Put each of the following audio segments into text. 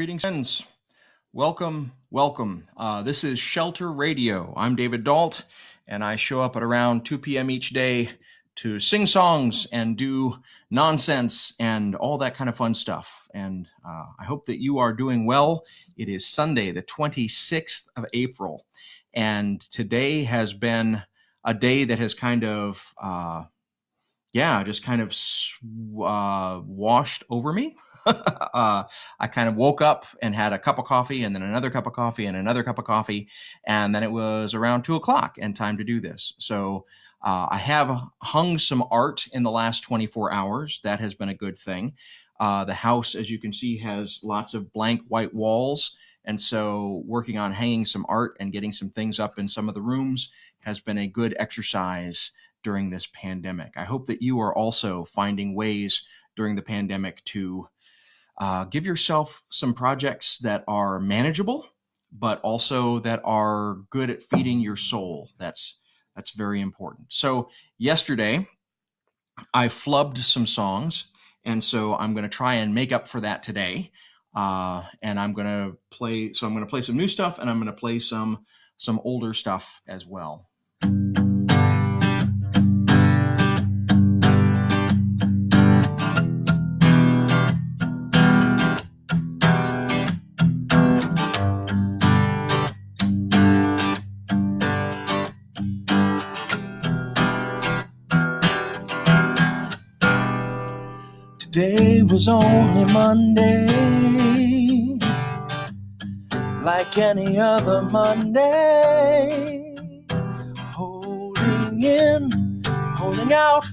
Greetings, friends. Welcome, welcome. This is Shelter Radio. I'm David Dault, and I show up at around 2 p.m. each day to sing songs and do nonsense and all that kind of fun stuff. And I hope that you are doing well. It is Sunday, the 26th of April, and today has been a day that has kind of, washed over me. I kind of woke up and had a cup of coffee and then another cup of coffee and another cup of coffee. And then it was around 2:00 and time to do this. So I have hung some art in the last 24 hours. That has been a good thing. The house, as you can see, has lots of blank white walls. And so working on hanging some art and getting some things up in some of the rooms has been a good exercise during this pandemic. I hope that you are also finding ways during the pandemic to give yourself some projects that are manageable, but also that are good at feeding your soul. That's very important. So yesterday, I flubbed some songs, and so I'm going to try and make up for that today. And I'm going to play. So I'm going to play some new stuff, and I'm going to play some older stuff as well. Today was only Monday, like any other Monday. Holding in, holding out,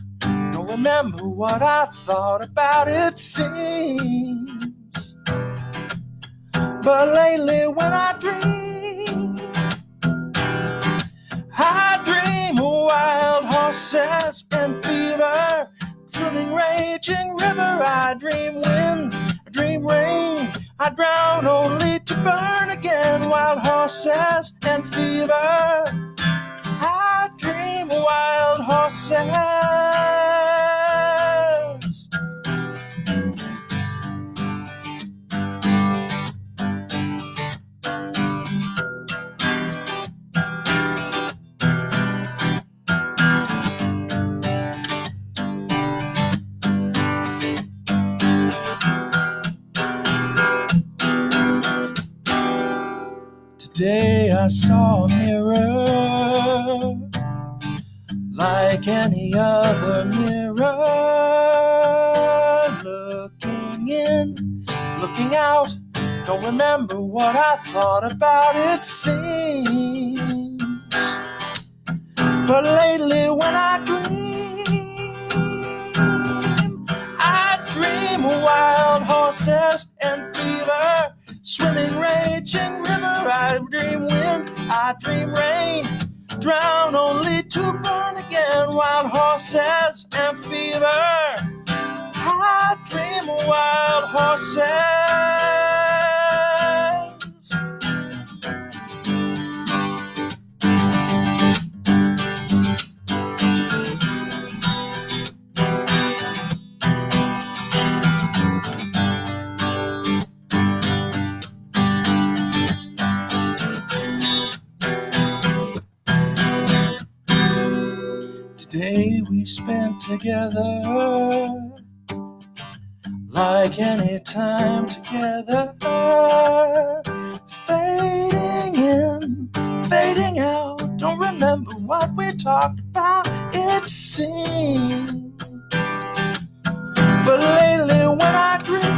don't remember what I thought about it seems. But lately when I dream of wild horses and fever, swimming, raging river. I dream wind, I dream rain. I drown only to burn again. Wild horses and fever. I dream wild horses. Today I saw a mirror, like any other mirror. Looking in, looking out, don't remember what I thought about it seems. But lately when I dream of wild horses and fever, swimming, raging river. I dream wind, I dream rain, drown only to burn again. Wild horses and fever. I dream of wild horses. Day we spent together, like any time together, fading in, fading out, don't remember what we talked about, it seems. But lately when I dream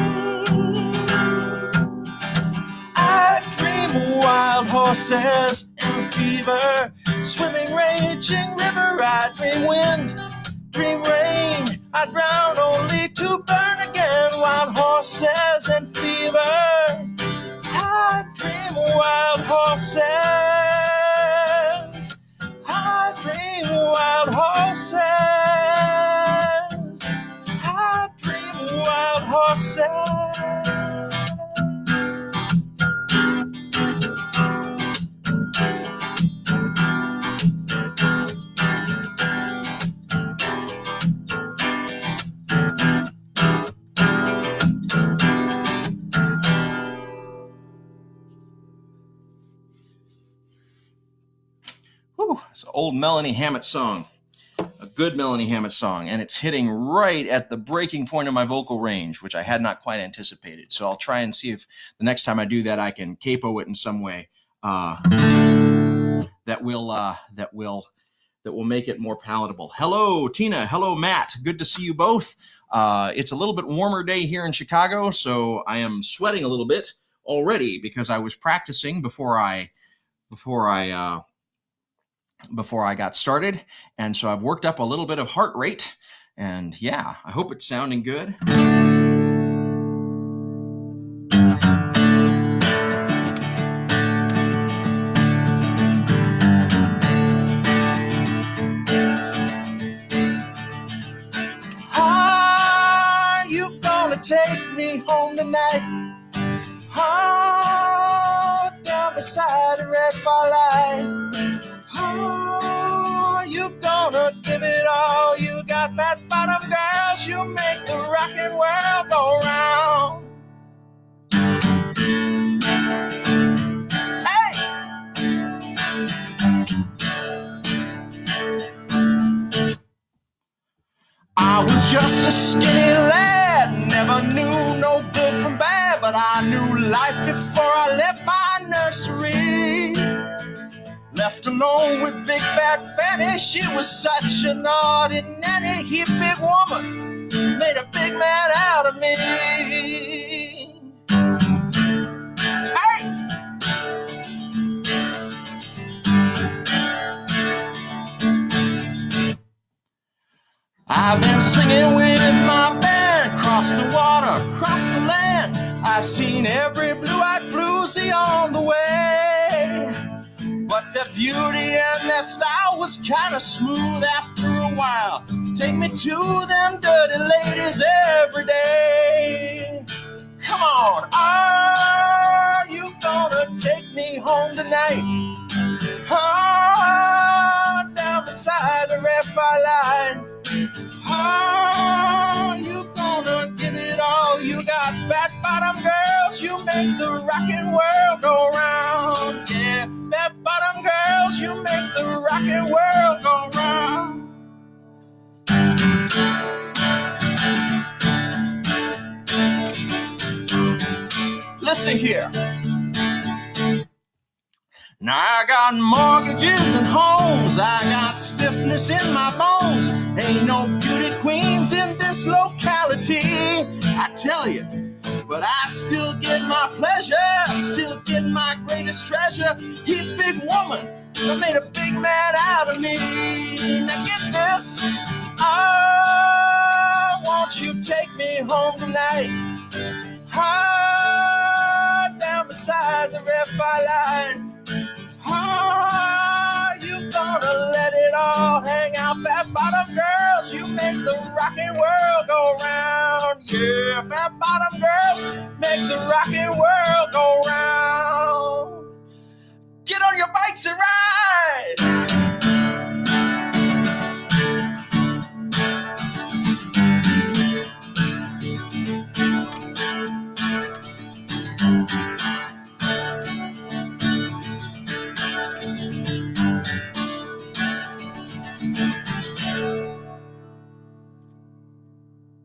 of wild horses and fever, swimming, raging river. I dream wind, dream rain. I drown only to burn again. Wild horses and fever. I dream of wild horses. I dream of wild horses. I dream of wild horses. Woo! It's an old Melanie Hammett song, a good Melanie Hammett song, and it's hitting right at the breaking point of my vocal range, which I had not quite anticipated. So I'll try and see if the next time I do that, I can capo it in some way that will make it more palatable. Hello, Tina. Hello, Matt. Good to see you both. It's a little bit warmer day here in Chicago, so I am sweating a little bit already because I was practicing before I got started, and so I've worked up a little bit of heart rate, and yeah, I hope it's sounding good. Are you gonna take me home tonight? Oh, down beside the red bar light. Oh, you gonna give it all you got, that bottom girls, you make the rockin' world go round. Hey! I was just a skinny lad, never knew no good from bad, but I knew life before I left my nursery. Left alone with Big Bad Fanny, she was such a naughty nanny. He big woman, made a big man out of me. Hey! I've been singing with my band, across the water, across the land. I've seen every blue-eyed floozy on the way, but their beauty and their style was kind of smooth after a while. Take me to them dirty ladies every day. Come on, are you gonna take me home tonight? Oh, down beside the red fire line. Oh, you gonna give it all you got, fat bottom girls, you make the rockin' world go round. Yeah, fat bottom girls, you make the rockin' world go round. Listen here. Now I got mortgages and homes, I got stiffness in my bones. Ain't no beauty queens in this locality, I tell you. But I still get my pleasure, still get my greatest treasure. He big woman that made a big man out of me. Now get this, oh, won't you take me home tonight? Oh, down beside the red fire line. Oh, you gonna let it all hang out, fat bottom girls, you make the rockin' world go round. Yeah, fat bottom girls make the rockin' world go round. Get on your bikes and ride.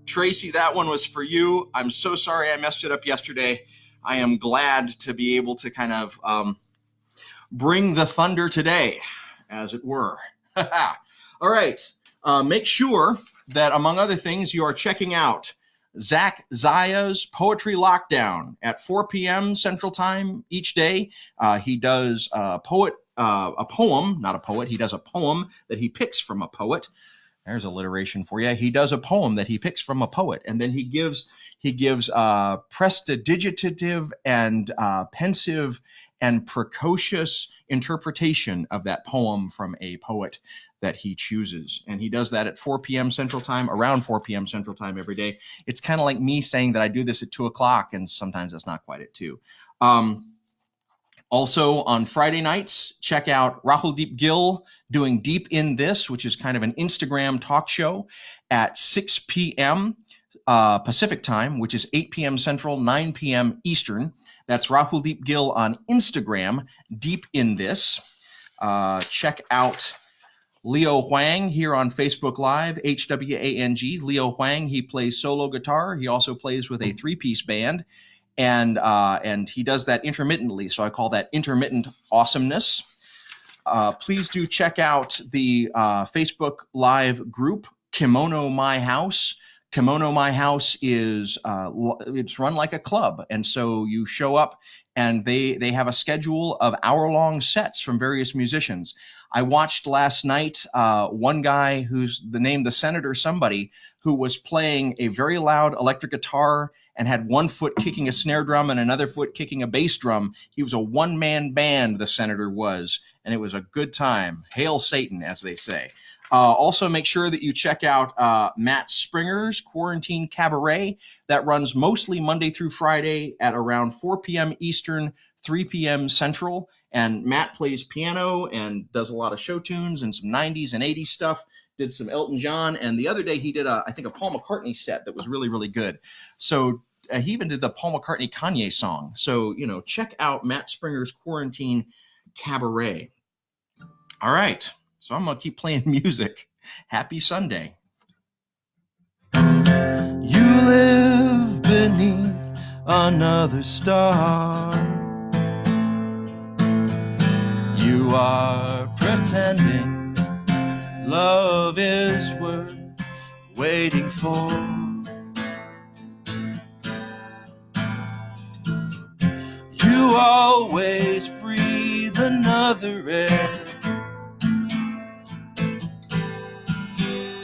Tracy, that one was for you. I'm so sorry I messed it up yesterday. I am glad to be able to kind of bring the thunder today, as it were. All right. Make sure that, among other things, you are checking out Zach Zaya's Poetry Lockdown at 4 p.m. Central Time each day. He does a poem, not a poet. He does a poem that he picks from a poet. There's alliteration for you. He does a poem that he picks from a poet, and then he gives prestidigitative and pensive and precocious interpretation of that poem from a poet that he chooses. And he does that at 4 p.m. Central Time, around 4 p.m. Central Time every day. It's kind of like me saying that I do this at 2 o'clock, and sometimes that's not quite at 2. Also on Friday nights, check out Rahul Deep Gill doing Deep in This, which is kind of an Instagram talk show at 6 p.m. Pacific time, which is 8 p.m. Central, 9 p.m. Eastern. That's Rahul Deep Gill on Instagram, Deep in This. check out Leo Huang here on Facebook Live, HWANG, Leo Huang. He plays solo guitar. He also plays with a three-piece band, and he does that intermittently, so I call that intermittent awesomeness. Please do check out the Facebook Live group, Kimono My House. Kimono My House is it's run like a club, and so you show up, and they have a schedule of hour-long sets from various musicians. I watched last night one guy who's the Senator somebody, who was playing a very loud electric guitar and had one foot kicking a snare drum and another foot kicking a bass drum. He was a one-man band, the Senator was, and it was a good time. Hail Satan, as they say. Also, make sure that you check out Matt Springer's Quarantine Cabaret. That runs mostly Monday through Friday at around 4 p.m. Eastern, 3 p.m. Central. And Matt plays piano and does a lot of show tunes and some 90s and 80s stuff. Did some Elton John. And the other day he did, I think, a Paul McCartney set that was really, really good. So he even did the Paul McCartney Kanye song. So, check out Matt Springer's Quarantine Cabaret. All right. So I'm going to keep playing music. Happy Sunday. You live beneath another star. You are pretending love is worth waiting for. You always breathe another air.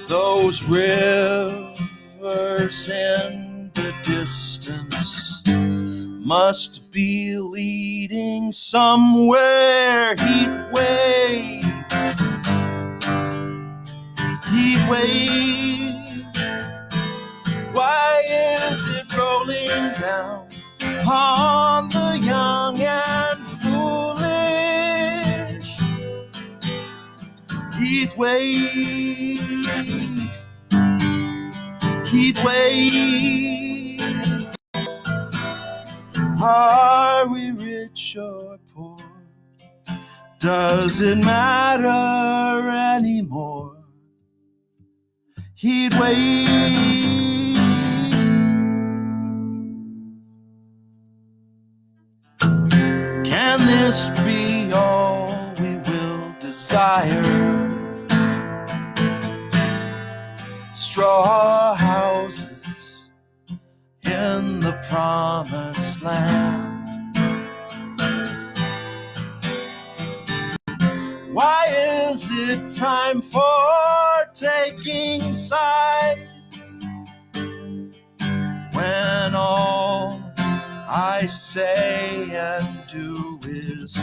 Those rivers in the distance must be leading somewhere. Heat wave, heat wave. Why is it rolling down on the young and foolish? Heat wave, heat wave. Are we rich or poor? Does it matter anymore? Heat wave. Can this be all we will desire? Straw houses in the promised land. Why is it time for taking sides when all I say and do is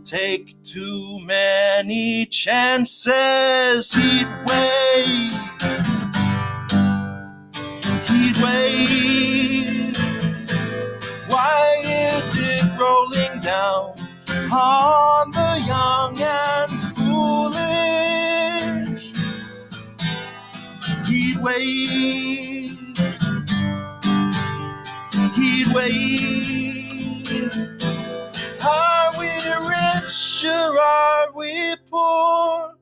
take too many chances? Heat wave, heat wave. Why is it rolling down on the young and foolish? Heat wave, heat wave. Are we rich or are we poor?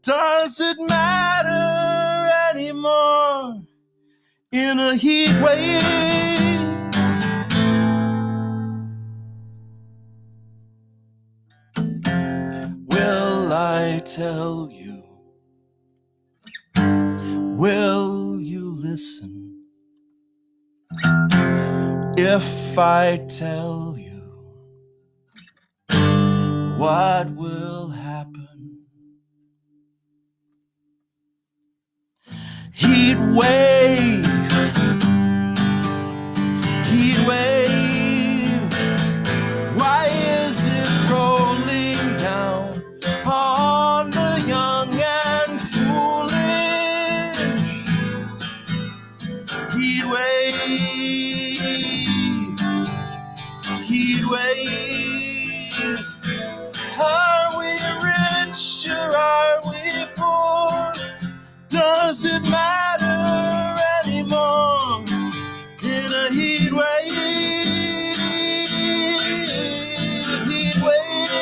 Does it matter anymore in a heat wave? Will I tell you? Will you listen? If I tell you, what will happen? Heat wave, heat wave. Why is it rolling down on the young and foolish? Heat wave, heat wave. Are we rich or are we poor? Does it matter anymore in a heat wave? Heat wave.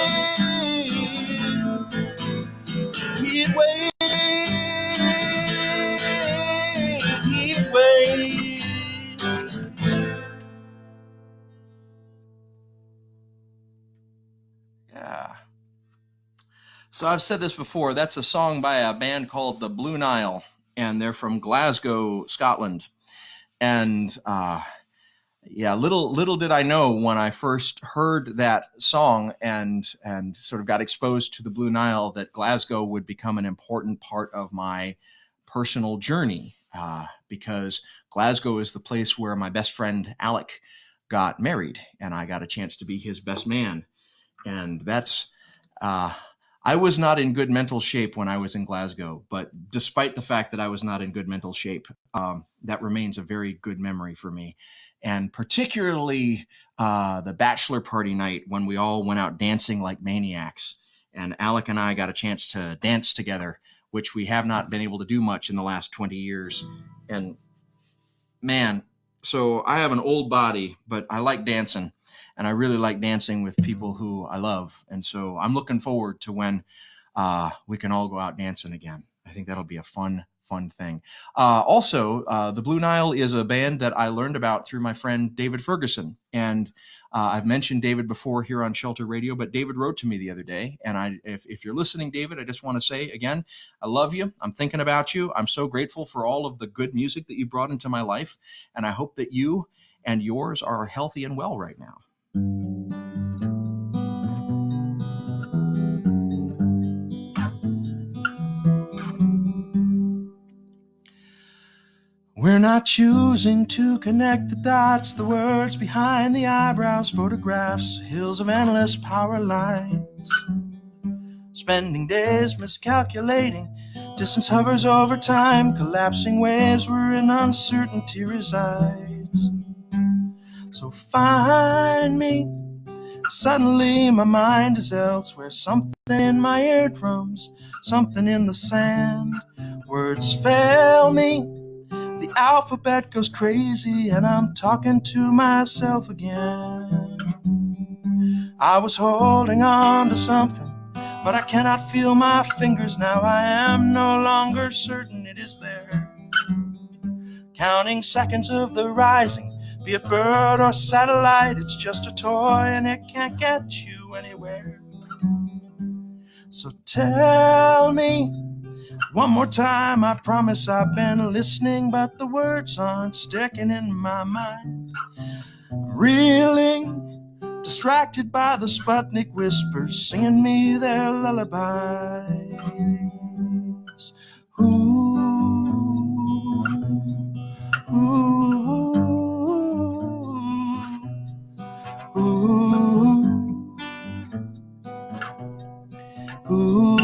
So I've said this before. That's a song by a band called the Blue Nile, and they're from Glasgow, Scotland. And yeah, little did I know when I first heard that song and sort of got exposed to the Blue Nile that Glasgow would become an important part of my personal journey, because Glasgow is the place where my best friend Alec got married, and I got a chance to be his best man. And that's uh, I was not in good mental shape when I was in Glasgow, but despite the fact that I was not in good mental shape, that remains a very good memory for me. And particularly the bachelor party night when we all went out dancing like maniacs. And Alec and I got a chance to dance together, which we have not been able to do much in the last 20 years. And man, so I have an old body, but I like dancing, and I really like dancing with people who I love. And so I'm looking forward to when we can all go out dancing again. I think that'll be a fun thing. Also, the Blue Nile is a band that I learned about through my friend David Ferguson. And I've mentioned David before here on Shelter Radio, but David wrote to me the other day. And if you're listening, David, I just want to say again, I love you. I'm thinking about you. I'm so grateful for all of the good music that you brought into my life. And I hope that you and yours are healthy and well right now. We're not choosing to connect the dots, the words behind the eyebrows, photographs, hills of endless power lines. Spending days miscalculating, distance hovers over time, collapsing waves wherein uncertainty resides. So find me. Suddenly my mind is elsewhere, something in my eardrums, something in the sand. Words fail me. The alphabet goes crazy and I'm talking to myself again. I was holding on to something, but I cannot feel my fingers now. I am no longer certain it is there. Counting seconds of the rising, be it bird or satellite, it's just a toy and it can't get you anywhere. So tell me one more time, I promise I've been listening, but the words aren't sticking in my mind. I'm reeling, distracted by the Sputnik whispers, singing me their lullabies. Ooh, ooh, ooh, ooh, ooh.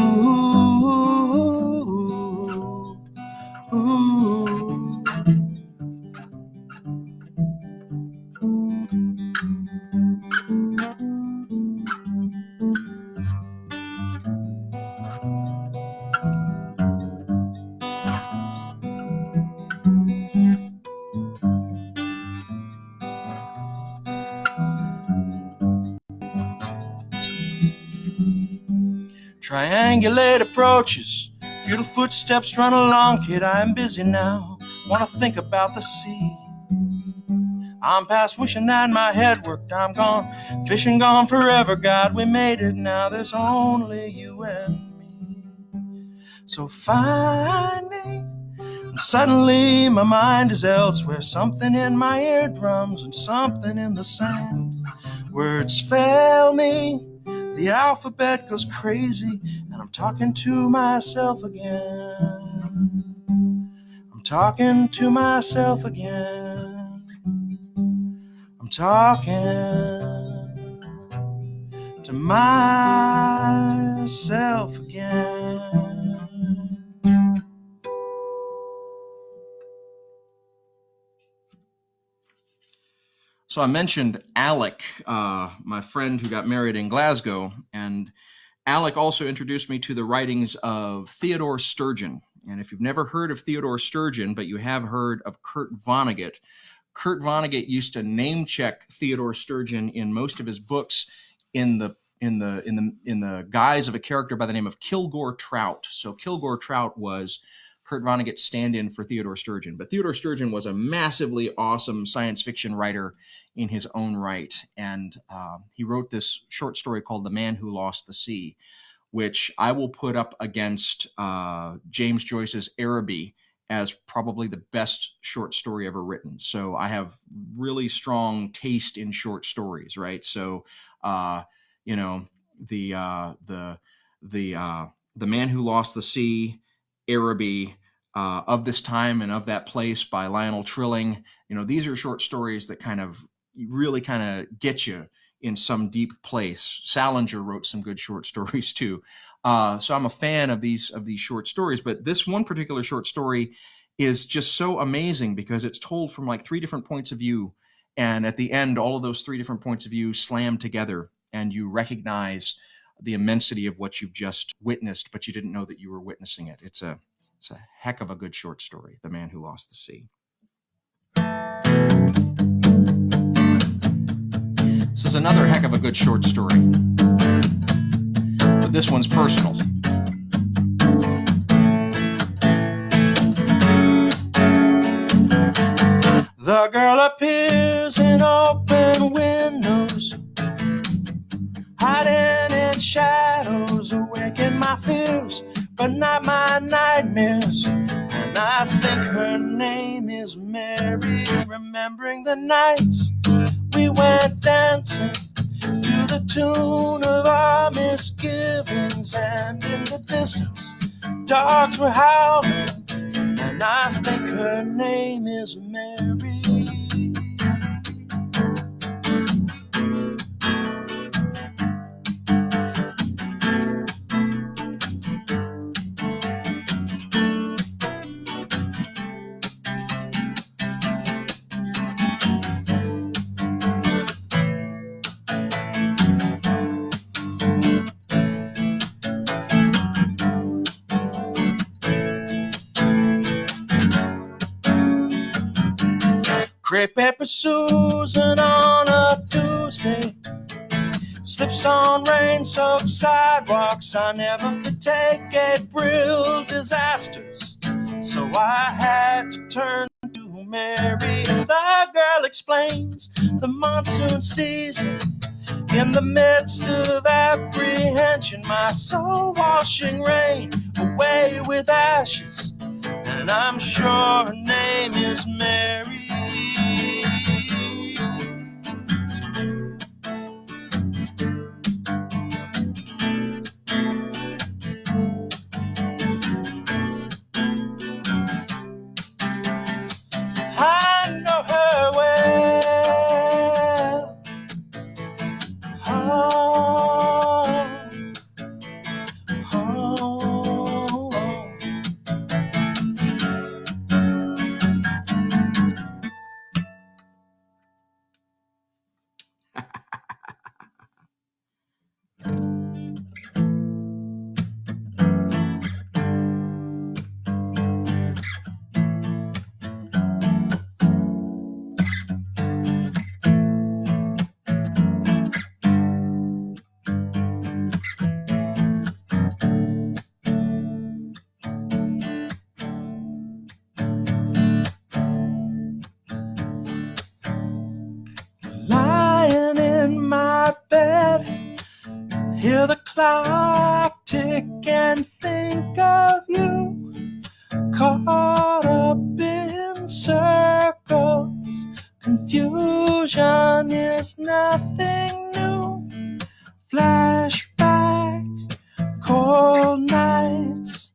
Triangulate approaches, futile footsteps run along, kid, I'm busy now, wanna think about the sea. I'm past wishing that my head worked, I'm gone, fishing gone forever, God, we made it now, there's only you and me. So find me, and suddenly my mind is elsewhere, something in my eardrums and something in the sand. Words fail me, the alphabet goes crazy, and I'm talking to myself again. I'm talking to myself again. I'm talking to myself again. So I mentioned Alec, my friend who got married in Glasgow, and Alec also introduced me to the writings of Theodore Sturgeon. And if you've never heard of Theodore Sturgeon, but you have heard of Kurt Vonnegut, Kurt Vonnegut used to name check Theodore Sturgeon in most of his books in the guise of a character by the name of Kilgore Trout. So Kilgore Trout was Kurt Vonnegut's stand-in for Theodore Sturgeon. But Theodore Sturgeon was a massively awesome science fiction writer in his own right. And he wrote this short story called The Man Who Lost the Sea, which I will put up against James Joyce's Araby as probably the best short story ever written. So I have really strong taste in short stories, right? So, you know, the Man Who Lost the Sea, Araby, Of This Time and of That Place by Lionel Trilling. You know, these are short stories that kind of really kind of get you in some deep place. Salinger wrote some good short stories too. So I'm a fan of these short stories, but this one particular short story is just so amazing because it's told from like 3 different points of view. And at the end, all of those 3 different points of view slam together and you recognize the immensity of what you've just witnessed, but you didn't know that you were witnessing it. It's a heck of a good short story, The Man Who Lost the Sea. This is another heck of a good short story, but this one's personal. The girl appears in open windows, hiding in shadows, awaken my fears, but not my nightmares. And I think her name is Mary, remembering the nights we went dancing to the tune of our misgivings, and in the distance dogs were howling, and I think her name is Mary. Crepe Pepper Susan on a Tuesday slips on rain-soaked sidewalks. I never could take April disasters, so I had to turn to Mary. The girl explains the monsoon season in the midst of apprehension. My soul washing rain away with ashes, and I'm sure her name is Mary. I know her well. Lying in my bed, hear the clock tick and think of you, caught up in circles. Confusion is nothing new. Flashback, cold nights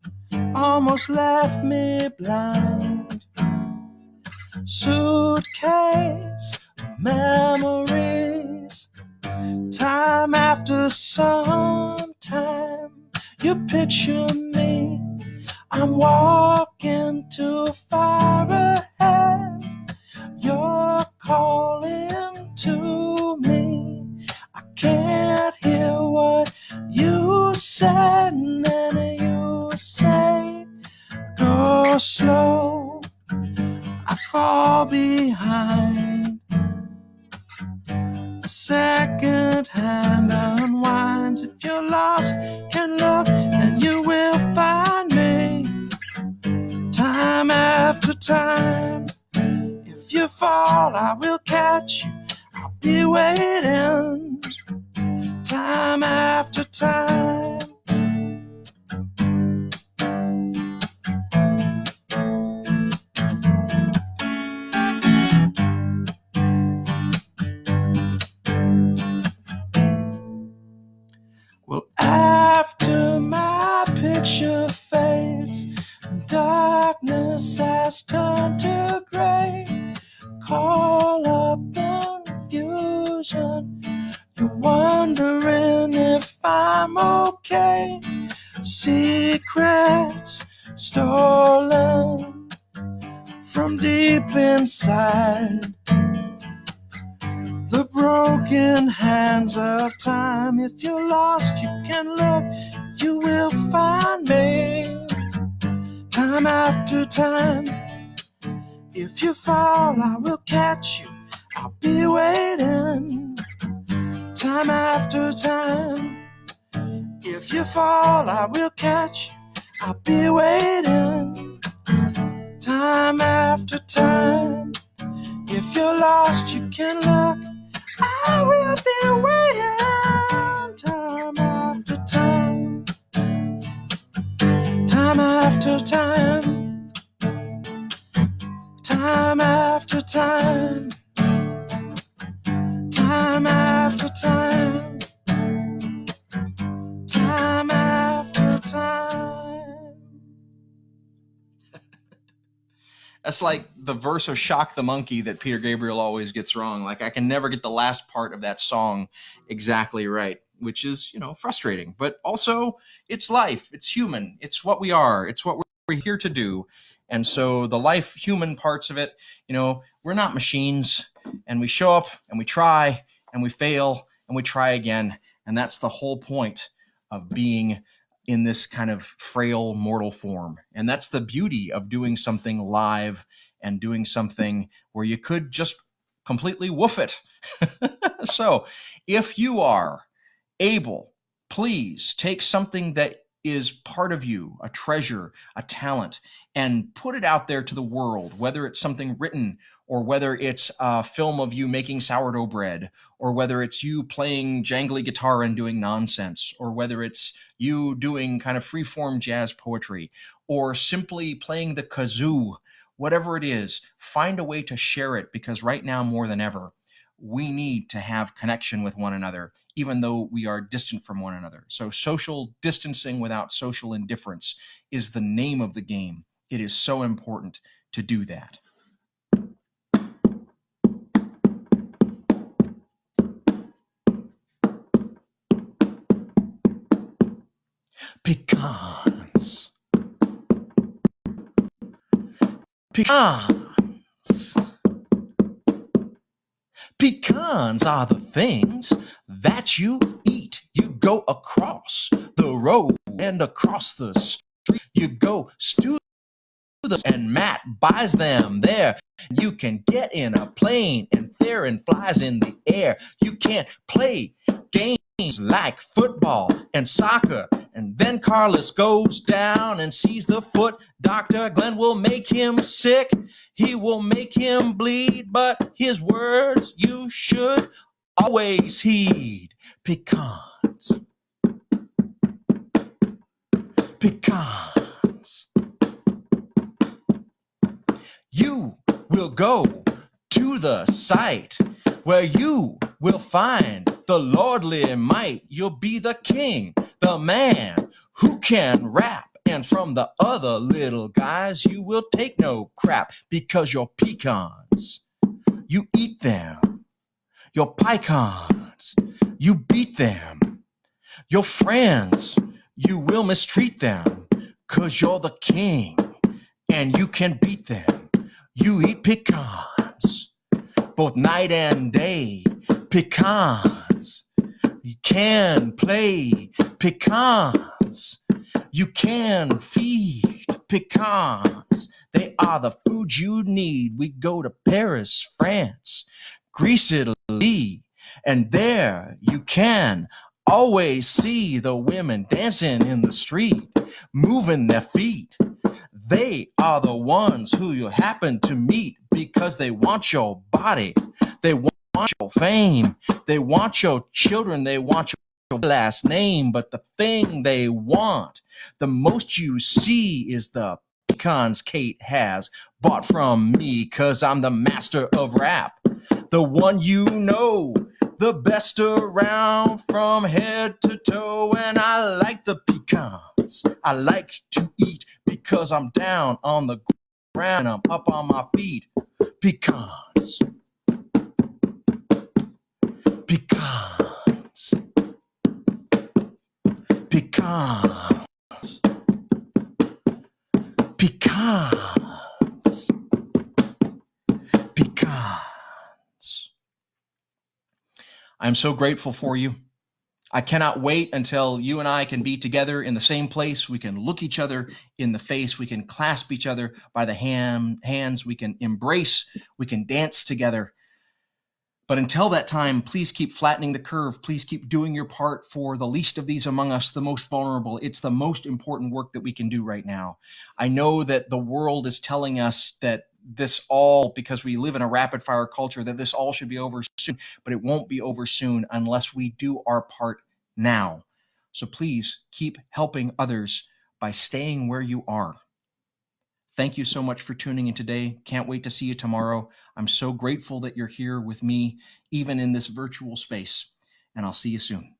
almost left me blind. Suitcase memories, time after some time. You picture me, I'm walking too far ahead. You're calling to me, I can't hear what you said. And then you say, go slow, I fall behind. A second hand unwinds. If you're lost, can look and you will find me. Time after time, if you fall, I will catch you. I'll be waiting. Time after time. darkness has turned to gray. Call up confusion. You're wondering if I'm okay. Secrets stolen from deep inside the broken hands of time. If you're lost, you can look, you will find me. Time after time, if you fall, I will catch you. I'll be waiting. Time after time, if you fall, I will catch you. I'll be waiting. Time after time, if you're lost, you can look. I will be waiting. Time after time. Time after time. Time after time. Time after time. Time after time. That's like the verse of Shock the Monkey that Peter Gabriel always gets wrong. Like, I can never get the last part of that song exactly right, which is, frustrating. But also, it's life. It's human. It's what we are. It's what we're here to do. And so the life, human parts of it, we're not machines. And we show up and we try and we fail and we try again. And that's the whole point of being in this kind of frail mortal form. And that's the beauty of doing something live and doing something where you could just completely woof it. So if you are able, please take something that is part of you, a treasure, a talent, and put it out there to the world, whether it's something written or whether it's a film of you making sourdough bread, or whether it's you playing jangly guitar and doing nonsense, or whether it's you doing kind of freeform jazz poetry, or simply playing the kazoo, whatever it is, find a way to share it, because right now more than ever, we need to have connection with one another, even though we are distant from one another. So social distancing without social indifference is the name of the game. It is so important to do that. Pecans. Pecans. Pecans are the things that you eat. You go across the road and across the street. You go stew them, and Matt buys them there. You can get in a plane and therein flies in the air. You can't play games like football and soccer. And then Carlos goes down and sees the foot doctor. Glenn will make him sick. He will make him bleed. But his words you should always heed. Pecans. Pecans. You will go to the site where you will find the lordly might. You'll be the king, the man who can rap. And from the other little guys, you will take no crap, because you're pecans. You eat them. You're pecans. You beat them. Your friends, you will mistreat them, 'cause you're the king and you can beat them. You eat pecans both night and day. Pecans. You can play pecans. You can feed pecans. They are the food you need. We go to Paris, France, Greece, Italy, and there you can always see the women dancing in the street, moving their feet. They are the ones who you happen to meet, because they want your body. They want your fame. They want your children. They want your last name. But the thing they want the most you see is the pecans Kate has bought from me, 'cause I'm the master of rap. The one you know, the best around from head to toe. And I like the pecans. I like to eat because I'm down on the around, I'm up on my feet. Pecans. Pecans. Pecans. Pecans. Pecans. I'm so grateful for you. I cannot wait until you and I can be together in the same place. We can look each other in the face. We can clasp each other by the hands. We can embrace. We can dance together. But until that time, please keep flattening the curve. Please keep doing your part for the least of these among us, the most vulnerable. It's the most important work that we can do right now. I know that the world is telling us that this all, because we live in a rapid fire culture, that this all should be over soon, but it won't be over soon unless we do our part now. So please keep helping others by staying where you are. Thank you so much for tuning in today. Can't wait to see you tomorrow. I'm so grateful that you're here with me, even in this virtual space, and I'll see you soon.